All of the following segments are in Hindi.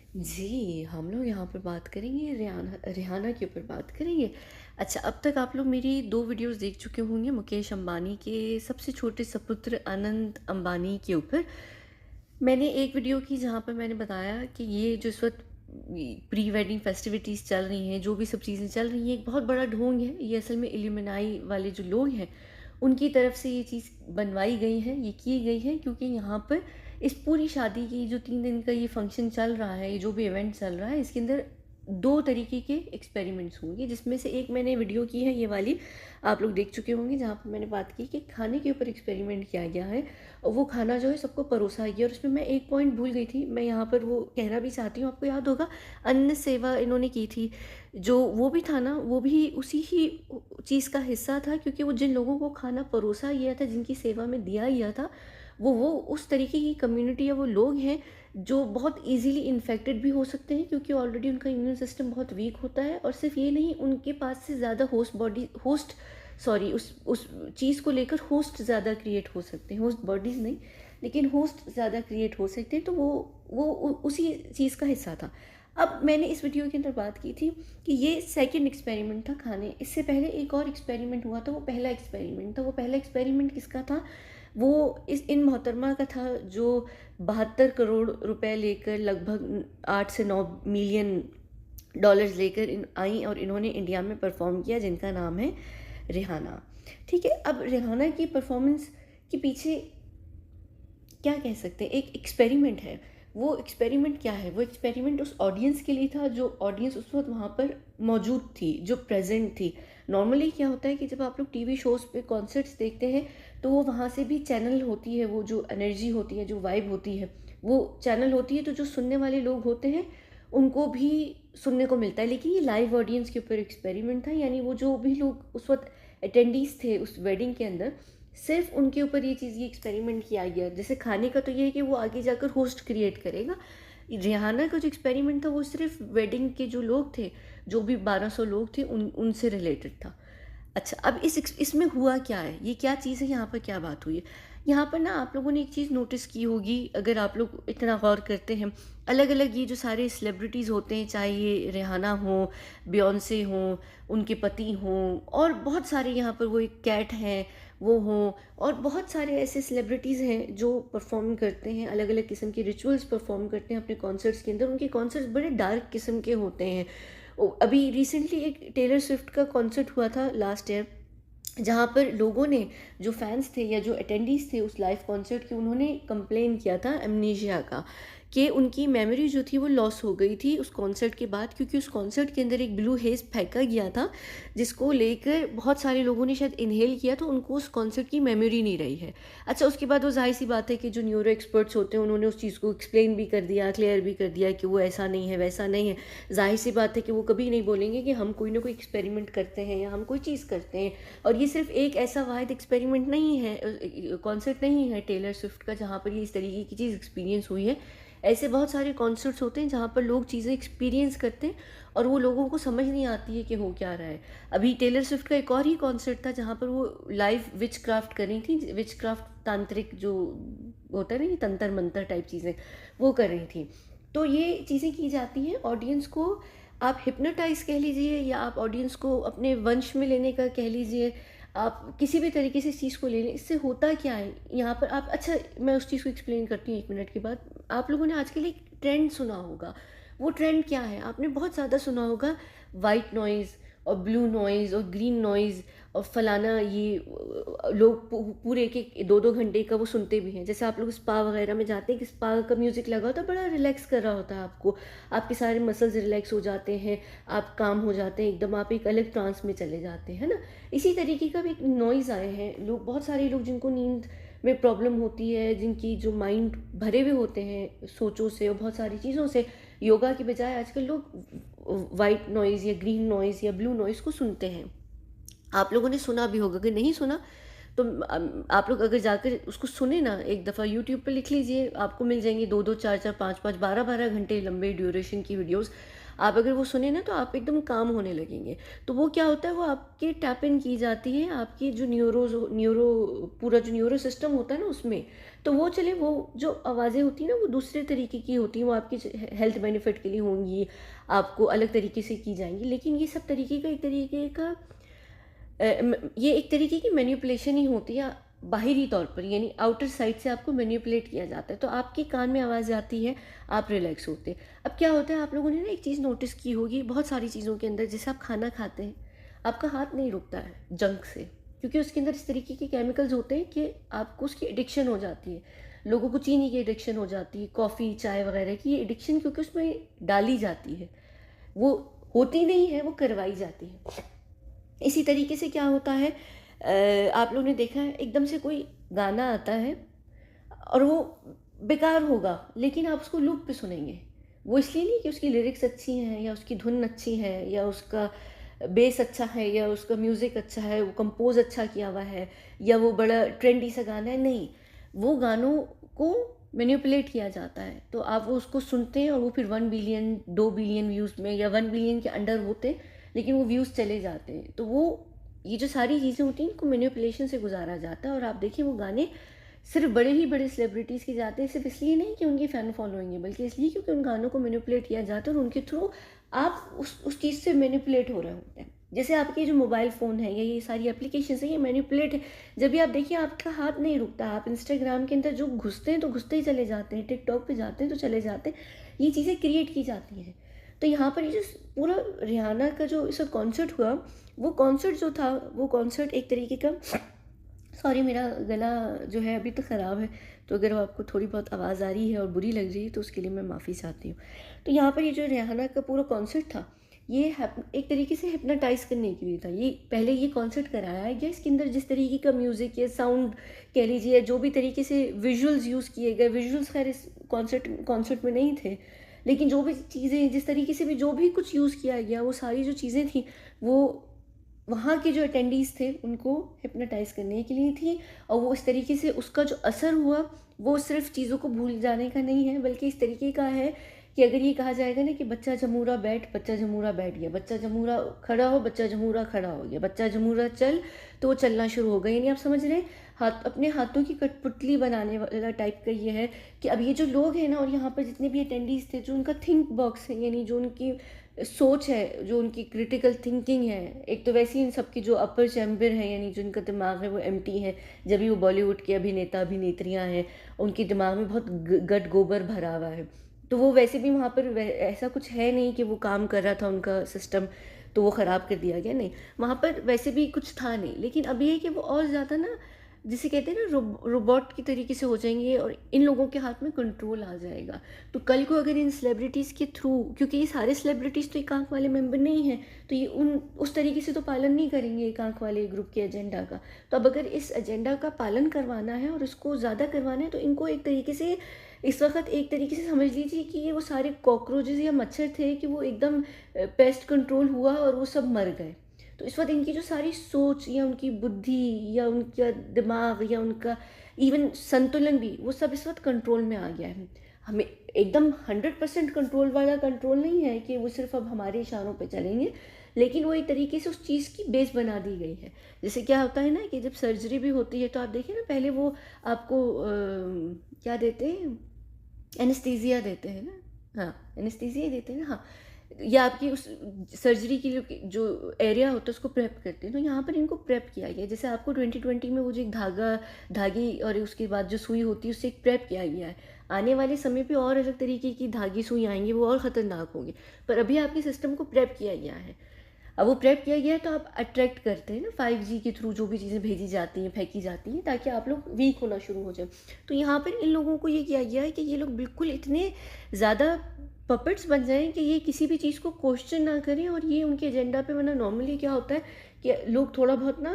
जी, हम लोग यहाँ पर बात करेंगे रिहाना के ऊपर बात करेंगे। अच्छा, अब तक आप लोग मेरी 2 वीडियोज़ देख चुके होंगे मुकेश अंबानी के सबसे छोटे सपुत्र अनंत अंबानी के ऊपर। मैंने एक वीडियो की जहाँ पर मैंने बताया कि ये जो इस वक़्त प्री वेडिंग फेस्टिविटीज़ चल रही हैं, जो भी सब चीज़ें चल रही हैं, एक बहुत बड़ा ढोंग है। ये असल में इल्यूमिनाई वाले जो लोग हैं, उनकी तरफ से ये चीज़ बनवाई गई है, ये की गई है, क्योंकि यहाँ पर इस पूरी शादी की जो 3 दिन का ये फंक्शन चल रहा है, ये जो भी इवेंट चल रहा है, इसके अंदर 2 तरीके के एक्सपेरिमेंट्स होंगे, जिसमें से एक मैंने वीडियो की है, ये वाली आप लोग देख चुके होंगे, जहाँ पर मैंने बात की कि खाने के ऊपर एक्सपेरिमेंट किया गया है और वो खाना जो है सबको परोसा गया। और उसमें मैं एक पॉइंट भूल गई थी, मैं यहाँ पर वो कहना भी चाहती हूँ। आपको याद होगा, अन्न सेवा इन्होंने की थी, जो वो भी था ना, वो भी उसी ही चीज़ का हिस्सा था, क्योंकि वो जिन लोगों को खाना परोसा गया था, जिनकी सेवा में दिया गया था, वो उस तरीके की कम्युनिटी या वो लोग हैं जो बहुत इजीली इन्फेक्टेड भी हो सकते हैं, क्योंकि ऑलरेडी उनका इम्यून सिस्टम बहुत वीक होता है। और सिर्फ ये नहीं, उनके पास से ज़्यादा उस चीज़ को लेकर होस्ट ज़्यादा क्रिएट हो सकते हैं, होस्ट बॉडीज़ नहीं, लेकिन होस्ट ज़्यादा क्रिएट हो सकते हैं। तो उसी चीज़ का हिस्सा था। अब मैंने इस वीडियो के अंदर बात की थी कि ये सेकंड एक्सपेरिमेंट था खाने। इससे पहले एक और एक्सपेरिमेंट हुआ था, वो पहला एक्सपेरिमेंट था। वो पहला एक्सपेरिमेंट किसका था? वो इन मोहतरमा का था, जो 72 करोड़ रुपए लेकर लगभग 8 से 9 मिलियन डॉलर्स लेकर आई और इन्होंने इंडिया में परफॉर्म किया, जिनका नाम है रिहाना। ठीक है, अब रिहाना की परफॉर्मेंस के पीछे क्या कह सकते हैं, एक एक्सपेरिमेंट है। वो एक्सपेरिमेंट क्या है? वो एक्सपेरिमेंट उस ऑडियंस के लिए था जो ऑडियंस उस वक्त वहाँ पर मौजूद थी, जो प्रेजेंट थी। नॉर्मली क्या होता है कि जब आप लोग टीवी शोज़ पे कॉन्सर्ट्स देखते हैं, तो वो वहाँ से भी चैनल होती है, वो जो एनर्जी होती है, जो वाइब होती है, वो चैनल होती है, तो जो सुनने वाले लोग होते हैं उनको भी सुनने को मिलता है। लेकिन ये लाइव ऑडियंस के ऊपर एक्सपेरिमेंट था, यानी वो जो भी लोग उस वक्त अटेंडीज थे उस वेडिंग के अंदर, सिर्फ उनके ऊपर ये एक्सपेरिमेंट किया गया। जैसे खाने का तो ये है कि वो आगे जाकर होस्ट क्रिएट करेगा। रिहाना का जो एक्सपेरिमेंट था वो सिर्फ वेडिंग के जो लोग थे, जो भी 1200 लोग थे, उनसे रिलेटेड था। अच्छा, अब इसमें हुआ क्या है, ये क्या चीज़ है, यहाँ पर क्या बात हुई है? यहाँ पर ना आप लोगों ने एक चीज़ नोटिस की होगी, अगर आप लोग इतना गौर करते हैं, अलग अलग ये जो सारे सेलिब्रिटीज़ होते हैं, चाहे ये रिहाना हो, बियॉन्से हों, उनके पति हों, और बहुत सारे यहाँ पर वो एक कैट हैं वो हों, और बहुत सारे ऐसे सेलिब्रिटीज़ हैं जो परफॉर्म करते हैं, अलग अलग किस्म के रिचुअल्स परफॉर्म करते हैं अपने कॉन्सर्ट्स के अंदर। उनके कॉन्सर्ट्स बड़े डार्क किस्म के होते हैं। अभी रिसेंटली एक टेलर स्विफ्ट का कॉन्सर्ट हुआ था लास्ट ईयर, जहाँ पर लोगों ने, जो फैंस थे या जो अटेंडीज थे उस लाइव कॉन्सर्ट के, उन्होंने कंप्लेन किया था एमनीशिया का, कि उनकी मेमोरी जो थी वो लॉस हो गई थी उस कॉन्सर्ट के बाद, क्योंकि उस कॉन्सर्ट के अंदर एक ब्लू हेज़ फेंका गया था, जिसको लेकर बहुत सारे लोगों ने शायद इनहेल किया, तो उनको उस कॉन्सर्ट की मेमोरी नहीं रही है। अच्छा, उसके बाद वो जाहिर सी बात है कि जो न्यूरो एक्सपर्ट्स होते हैं उन्होंने उस चीज़ को एक्सप्लेन भी कर दिया, क्लियर भी कर दिया कि वो ऐसा नहीं है, वैसा नहीं है। जाहिर सी बात है कि वो कभी नहीं बोलेंगे कि हम कोई ना कोई एक्सपेरिमेंट करते हैं या हम कोई चीज़ करते हैं। और ये सिर्फ एक ऐसा वाहिद एक्सपेरिमेंट नहीं है, कॉन्सर्ट नहीं है टेलर स्विफ्ट का जहाँ पर ये इस तरीके की चीज़ एक्सपीरियंस हुई है। ऐसे बहुत सारे कॉन्सर्ट्स होते हैं जहाँ पर लोग चीज़ें एक्सपीरियंस करते हैं और वो लोगों को समझ नहीं आती है कि हो क्या रहा है। अभी टेलर स्विफ्ट का एक और ही कॉन्सर्ट था जहाँ पर वो लाइव विच क्राफ्ट कर रही थी, विच क्राफ्ट तांत्रिक जो होता है ना, ये तंत्र मंत्र टाइप चीज़ें, वो कर रही थी। तो ये चीज़ें की जाती हैं ऑडियंस को, आप हिप्नोटाइज कह लीजिए या आप ऑडियंस को अपने वंश में लेने का कह लीजिए, आप किसी भी तरीके से इस चीज़ को ले लें। इससे होता क्या है यहाँ पर, आप, अच्छा मैं उस चीज़ को एक्सप्लेन करती हूँ 1 मिनट के बाद। आप लोगों ने आजकल एक ट्रेंड सुना होगा, वो ट्रेंड क्या है, आपने बहुत ज़्यादा सुना होगा, वाइट नॉइज़ और ब्लू नॉइज़ और ग्रीन नॉइज़ और फलाना, ये लोग पूरे एक एक 2-2 घंटे का वो सुनते भी हैं। जैसे आप लोग स्पा वगैरह में जाते हैं कि स्पा का म्यूज़िक लगा होता है, बड़ा रिलैक्स कर रहा होता है आपको, आपके सारे मसल्स रिलैक्स हो जाते हैं, आप काम हो जाते हैं एकदम, आप एक अलग ट्रांस में चले जाते हैं, है ना? इसी तरीके का भी एक नॉइज़ आए हैं। लोग, बहुत सारे लोग जिनको नींद में प्रॉब्लम होती है, जिनकी जो माइंड भरे हुए होते हैं सोचों से और बहुत सारी चीज़ों से, योगा के बजाय आजकल लोग वाइट नॉइज़ या ग्रीन नॉइज़ या ब्लू नॉइज़ को सुनते हैं। आप लोगों ने सुना भी होगा, अगर नहीं सुना तो आप लोग अगर जाकर उसको सुने ना एक दफ़ा, यूट्यूब पे लिख लीजिए, आपको मिल जाएंगी 2-2, 4-4, 5-5, 12-12 घंटे लंबे ड्यूरेशन की वीडियोस। आप अगर वो सुने ना तो आप एकदम काम होने लगेंगे। तो वो क्या होता है, वो आपके टैप इन की जाती है आपकी जो न्यूरो पूरा जो न्यूरो सिस्टम होता है ना उसमें। तो वो चले, वो जो आवाज़ें होती हैं ना वो दूसरे तरीके की होती हैं, वो आपके हेल्थ बेनिफिट के लिए होंगी, आपको अलग तरीके से की जाएंगी। लेकिन ये सब तरीके का एक तरीके का ये एक तरीके की मैनिपुलेशन ही होती है बाहरी तौर पर, यानी आउटर साइड से आपको मैनिपुलेट किया जाता है। तो आपके कान में आवाज़ आती है, आप रिलैक्स होते हैं। अब क्या होता है, आप लोगों ने ना एक चीज़ नोटिस की होगी बहुत सारी चीज़ों के अंदर, जैसे आप खाना खाते हैं, आपका हाथ नहीं रुकता है जंक से, क्योंकि उसके अंदर इस तरीके के केमिकल्स होते हैं कि आपको उसकी एडिक्शन हो जाती है। लोगों को चीनी की एडिक्शन हो जाती है, कॉफ़ी चाय वगैरह की एडिक्शन, क्योंकि उसमें डाली जाती है, वो होती नहीं है, वो करवाई जाती है। इसी तरीके से क्या होता है, आप लोगों ने देखा है एकदम से कोई गाना आता है और वो बेकार होगा, लेकिन आप उसको लूप पे सुनेंगे। वो इसलिए नहीं कि उसकी लिरिक्स अच्छी हैं या उसकी धुन अच्छी है या उसका बेस अच्छा है या उसका म्यूज़िक अच्छा है, वो कंपोज अच्छा किया हुआ है या वो बड़ा ट्रेंडी सा गाना है, नहीं। वो गानों को मैनिपुलेट किया जाता है, तो आप वो उसको सुनते हैं और वो फिर 1 बिलियन 2 बिलियन व्यूज़ में या 1 बिलियन के अंडर होते हैं, लेकिन वो व्यूज़ चले जाते हैं। तो वो ये जो सारी चीज़ें होती हैं इनको मैनिपुलेशन से गुजारा जाता है। और आप देखिए वो गाने सिर्फ बड़े ही बड़े सेलिब्रिटीज़ के जाते हैं, सिर्फ इसलिए नहीं कि उनकी फ़ैन फॉलोइंग है, बल्कि इसलिए क्योंकि उन गानों को मैनिपुलेट किया जाता है और उनके थ्रू आप उस चीज़ से मैनिपुलेट हो रहे होते हैं। जैसे आपके जो मोबाइल फ़ोन है या ये सारी एप्लीकेशंस हैं, ये मैनिपुलेट है। जब भी आप देखिए आपका हाथ नहीं रुकता, आप इंस्टाग्राम के अंदर जो घुसते हैं तो घुसते ही चले जाते हैं, टिकटॉक पे जाते हैं तो चले जाते हैं, ये चीज़ें क्रिएट की जाती हैं। तो यहाँ पर ये जो पूरा रिहाना का जो इसका कॉन्सर्ट हुआ, वो कॉन्सर्ट जो था, वो कॉन्सर्ट एक तरीके का, सॉरी मेरा गला जो है अभी तो ख़राब है, तो अगर आपको थोड़ी बहुत आवाज़ आ रही है और बुरी लग रही है तो उसके लिए मैं माफ़ी चाहती हूँ। तो यहाँ पर ये जो रिहाना का पूरा कॉन्सर्ट था, ये एक तरीके से हिप्नोटाइज़ करने के लिए था। ये पहले ये कॉन्सर्ट कराया गया, इसके अंदर जिस तरीके का म्यूज़िक या साउंड कह लीजिए, जो भी तरीके से विजुअल्स यूज़ किए गए, विजुअल्स खैर इस कॉन्सर्ट में नहीं थे, लेकिन जो भी चीज़ें जिस तरीके से भी जो भी कुछ यूज़ किया गया, वो सारी जो चीज़ें थी वो वहाँ के जो अटेंडीज़ थे उनको हिप्नोटाइज़ करने के लिए थी। और वो इस तरीके से उसका जो असर हुआ, वो सिर्फ़ चीज़ों को भूल जाने का नहीं है, बल्कि इस तरीके का है कि अगर ये कहा जाएगा ना कि बच्चा जमूरा बैठ, बच्चा जमूरा बैठ गया, बच्चा जमूरा खड़ा हो, बच्चा जमूरा खड़ा हो गया, बच्चा जमूरा चल, तो वो चलना शुरू हो गया। यानी आप समझ रहे हैं, हाथ अपने हाथों की कठपुतली बनाने वाला टाइप का ये है कि अब ये जो लोग हैं ना, और यहाँ पर जितने भी अटेंडीज़ थे, जो उनका थिंक बॉक्स है, यानी जो उनकी सोच है, जो उनकी क्रिटिकल थिंकिंग है, एक तो वैसे ही इन सबकी जो अपर चैम्बर है, यानी जो उनका दिमाग है वो एम्प्टी है। जब भी वो बॉलीवुड के अभिनेता अभिनेत्रियां हैं, उनके दिमाग में बहुत गट गोबर भरा हुआ है, तो वो वैसे भी वहाँ पर ऐसा कुछ है नहीं कि वो काम कर रहा था उनका सिस्टम तो वो ख़राब कर दिया गया, नहीं, वहाँ पर वैसे भी कुछ था नहीं। लेकिन अब ये है कि वो और ज़्यादा ना, जिसे कहते हैं ना, रोबोट की तरीके से हो जाएंगे और इन लोगों के हाथ में कंट्रोल आ जाएगा। तो कल को अगर इन सेलिब्रिटीज़ के थ्रू, क्योंकि ये सारे सेलिब्रिटीज़ तो एक आंख वाले मेंबर नहीं हैं, तो ये उस तरीके से तो पालन नहीं करेंगे एक आंख वाले ग्रुप के एजेंडा का। तो अब अगर इस एजेंडा का पालन करवाना है और इसको ज़्यादा करवाना है, तो इनको एक तरीके से इस वक्त एक तरीके से समझ लीजिए कि ये वो सारे कॉकरोचेस या मच्छर थे कि वो एकदम पेस्ट कंट्रोल हुआ और वो सब मर गए। तो इस वक्त इनकी जो सारी सोच या उनकी बुद्धि या उनका दिमाग या उनका इवन संतुलन भी, वो सब इस वक्त कंट्रोल में आ गया है। हमें एकदम 100% कंट्रोल वाला कंट्रोल नहीं है कि वो सिर्फ अब हमारे इशारों पे चलेंगे, लेकिन वो एक तरीके से उस चीज़ की बेस बना दी गई है। जैसे क्या होता है ना कि जब सर्जरी भी होती है तो आप देखिए ना, पहले वो आपको क्या देते हैं, एनेस्थीसिया देते हैं ना, हाँ एनेस्थीसिया ही देते हैं ना, हाँ, या आपकी उस सर्जरी की जो एरिया होता है उसको प्रेप करते हैं। तो यहाँ पर इनको प्रेप किया गया है। जैसे आपको 2020 में वो जो एक धागी और उसके बाद जो सुई होती है उससे एक प्रेप किया गया है। आने वाले समय पे और अलग तरीके की धागी सुई आएंगी, वो और ख़तरनाक होंगी, पर अभी आपके सिस्टम को प्रेप किया गया है। अब वो प्रेप किया गया है तो आप अट्रैक्ट करते हैं ना 5G के थ्रू जो भी चीज़ें भेजी जाती हैं, फेंकी जाती हैं, ताकि आप लोग वीक होना शुरू हो जाए। तो यहाँ पर इन लोगों को ये किया गया है कि ये लोग बिल्कुल इतने ज़्यादा पपेट्स बन जाएं कि ये किसी भी चीज़ को क्वेश्चन ना करें और ये उनके एजेंडा पे, वरना नॉर्मली क्या होता है कि लोग थोड़ा बहुत ना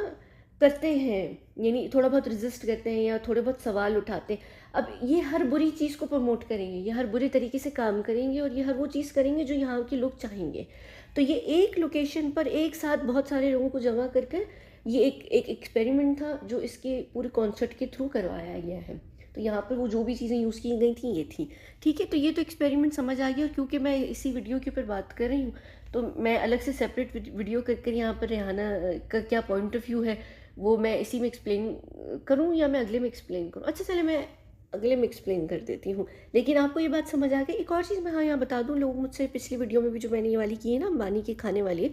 करते हैं, यानी थोड़ा बहुत रेजिस्ट करते हैं या थोड़े बहुत सवाल उठाते हैं। अब ये हर बुरी चीज़ को प्रमोट करेंगे, ये हर बुरी तरीके से काम करेंगे और ये हर वो चीज़ करेंगे जो यहाँ के लोग चाहेंगे। तो ये एक लोकेशन पर एक साथ बहुत सारे लोगों को जमा करके ये एक एक्सपेरिमेंट था जो इसके पूरे कॉन्सेप्ट के थ्रू करवाया गया है। तो यहाँ पर वो जो भी चीज़ें यूज़ की गई थी ये थी, ठीक है। तो ये तो एक्सपेरिमेंट समझ आ गया, और क्योंकि मैं इसी वीडियो के ऊपर बात कर रही हूँ तो मैं अलग से सेपरेट वीडियो कर यहाँ पर रिहाना का क्या पॉइंट ऑफ व्यू है वो मैं इसी में एक्सप्लेन करूँ या मैं अगले में एक्सप्लेन करूँ? अच्छा चले मैं अगले में एक्सप्लेन कर देती हूँ। लेकिन आपको ये बात समझ आ गई? एक और चीज़ मैं हाँ यहाँ बता दूँ, लोग मुझसे पिछली वीडियो में भी जो मैंने ये वाली की है ना अंबानी के खाने वाली,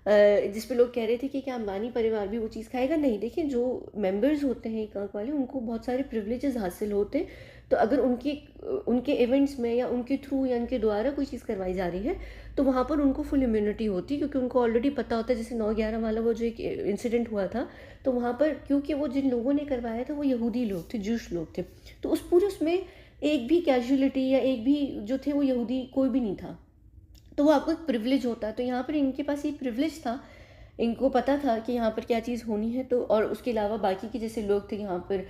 जिस पे लोग कह रहे थे कि क्या अंबानी परिवार भी वो चीज़ खाएगा? नहीं, देखिए जो मेंबर्स होते हैं एकांक वाले उनको बहुत सारे प्रिविलेजेस हासिल होते हैं। तो अगर उनके इवेंट्स में या उनके थ्रू या उनके द्वारा कोई चीज़ करवाई जा रही है तो वहाँ पर उनको फुल इम्यूनिटी होती है, क्योंकि उनको ऑलरेडी पता होता है। जैसे 9/11 वाला वो जो एक इंसिडेंट हुआ था, तो वहाँ पर क्योंकि वो जिन लोगों ने करवाया था वो यहूदी लोग थे, जूश लोग थे, तो उस पूरे उसमें एक भी कैजुअलिटी या एक भी जो थे वो यहूदी कोई भी नहीं था। तो वो आपको एक प्रिविलेज होता है। तो यहाँ पर इनके पास ये प्रिविलेज था, इनको पता था कि यहाँ पर क्या चीज़ होनी है। तो और उसके अलावा बाकी के जैसे लोग थे यहाँ पर,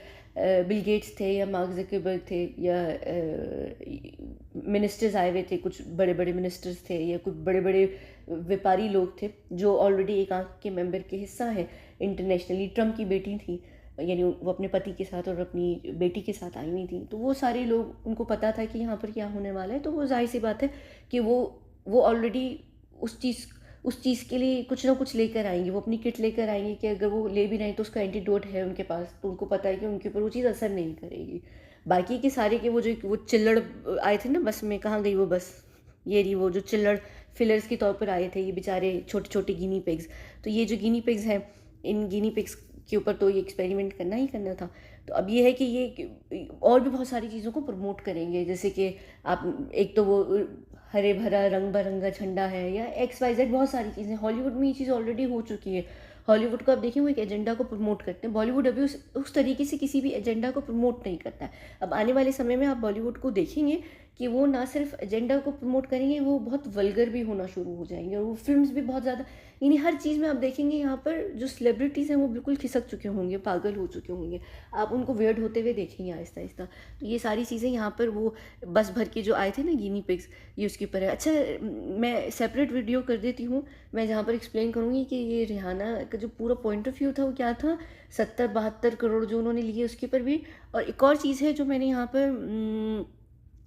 बिल गेट्स थे या मार्क ज़करबर्ग थे या मिनिस्टर्स आए हुए थे, कुछ बड़े बड़े मिनिस्टर्स थे या कुछ बड़े बड़े व्यापारी लोग थे जो ऑलरेडी एक आंख के मेंबर के हिस्सा है इंटरनेशनली। ट्रम्प की बेटी थी, यानी वो अपने पति के साथ और अपनी बेटी के साथ आई हुई थी। तो वो सारे लोग, उनको पता था कि यहाँ पर क्या होने वाला है। तो वो जाहिर सी बात है कि वो ऑलरेडी उस चीज़ के लिए कुछ ना कुछ लेकर आएंगे, वो अपनी किट लेकर आएंगे कि अगर वो ले भी रहे हैं तो उसका एंटीडोट है उनके पास, तो उनको पता है कि उनके ऊपर वो चीज़ असर नहीं करेगी। बाकी के सारे के वो चिल्लड़ आए थे ना बस में, कहाँ गई वो बस? ये रही वो जो चिल्लड़ फिलर्स के तौर पर आए थे, ये बेचारे छोटे छोटे गिनी पिग्स। तो ये जो गिनी पिग्स हैं, इन गिनी पिग्स के ऊपर तो ये एक्सपेरिमेंट करना ही करना था। तो अब ये है कि ये और भी बहुत सारी चीज़ों को प्रमोट करेंगे, जैसे कि आप एक तो वो हरे भरा रंग बिरंगा झंडा है या XYZ बहुत सारी चीज़ें। हॉलीवुड में ये चीज़ ऑलरेडी हो चुकी है। हॉलीवुड को आप देखिए, वो एक एजेंडा को प्रमोट करते हैं। बॉलीवुड अभी उस तरीके से किसी भी एजेंडा को प्रमोट नहीं करता है। अब आने वाले समय में आप बॉलीवुड को देखेंगे कि वो ना सिर्फ एजेंडा को प्रमोट करेंगे, वो बहुत वल्गर भी होना शुरू हो जाएंगे, और वो फिल्म्स भी बहुत ज़्यादा, यानी हर चीज़ में आप देखेंगे यहाँ पर जो सेलिब्रिटीज़ हैं वो बिल्कुल खिसक चुके होंगे, पागल हो चुके होंगे, आप उनको वियर्ड होते हुए देखेंगे आहिस्ता आहिस्ता। तो ये सारी चीज़ें यहाँ पर वो बस भर के जो आए थे ना गिनी पिग्स, ये उसके ऊपर है। अच्छा, मैं सेपरेट वीडियो कर देती हूँ, मैं जहाँ पर एक्सप्लेन करूँगी कि ये रिहाना का जो पूरा पॉइंट ऑफ व्यू था वो क्या था, 70-72 करोड़ जो उन्होंने लिए उसके ऊपर भी। और एक और चीज़ है जो मैंने यहाँ पर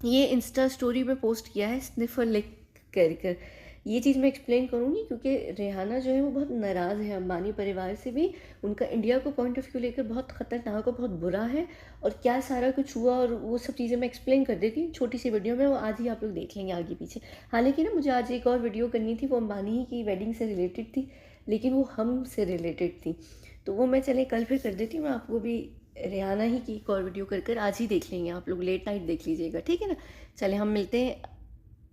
ये इंस्टा स्टोरी में पोस्ट किया है, स्निफर लिक कर ये चीज़ मैं एक्सप्लेन करूँगी, क्योंकि रिहाना जो है वो बहुत नाराज़ है अंबानी परिवार से भी। उनका इंडिया को पॉइंट ऑफ व्यू लेकर बहुत ख़तरनाक और बहुत बुरा है, और क्या सारा कुछ हुआ और वो सब चीज़ें मैं एक्सप्लेन कर देती हूँ छोटी सी वीडियो में, वो आज ही आप लोग देख लेंगे आगे पीछे। हालांकि ना मुझे आज एक और वीडियो करनी थी, वो अंबानी ही की वेडिंग से रिलेटेड थी, लेकिन वो हम से रिलेटेड थी, तो वो मैं चले कल फिर कर देती हूँ। मैं आपको भी रिहाना ही की एक और वीडियो कर आज ही देख लेंगे, आप लोग लेट नाइट देख लीजिएगा, ठीक है ना। चले हम मिलते हैं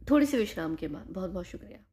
थोड़ी सी विश्राम के बाद। बहुत बहुत शुक्रिया।